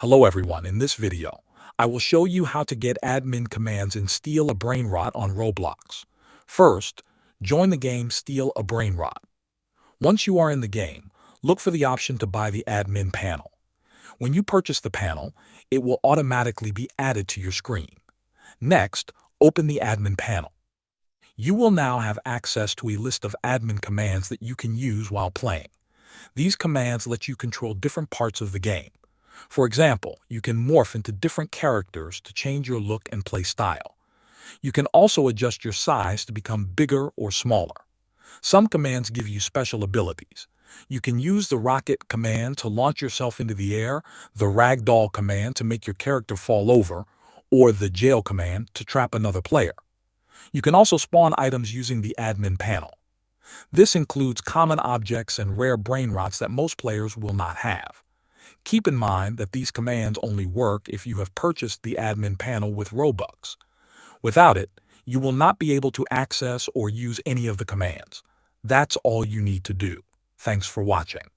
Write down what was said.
Hello everyone, in this video, I will show you how to get admin commands in Steal a Brainrot on Roblox. First, join the game Steal a Brainrot. Once you are in the game, look for the option to buy the admin panel. When you purchase the panel, it will automatically be added to your screen. Next, open the admin panel. You will now have access to a list of admin commands that you can use while playing. These commands let you control different parts of the game. For example, you can morph into different characters to change your look and play style. You can also adjust your size to become bigger or smaller. Some commands give you special abilities. You can use the rocket command to launch yourself into the air, the ragdoll command to make your character fall over, or the jail command to trap another player. You can also spawn items using the admin panel. This includes common objects and rare brainrots that most players will not have. Keep in mind that these commands only work if you have purchased the admin panel with Robux. Without it, you will not be able to access or use any of the commands. That's all you need to do. Thanks for watching.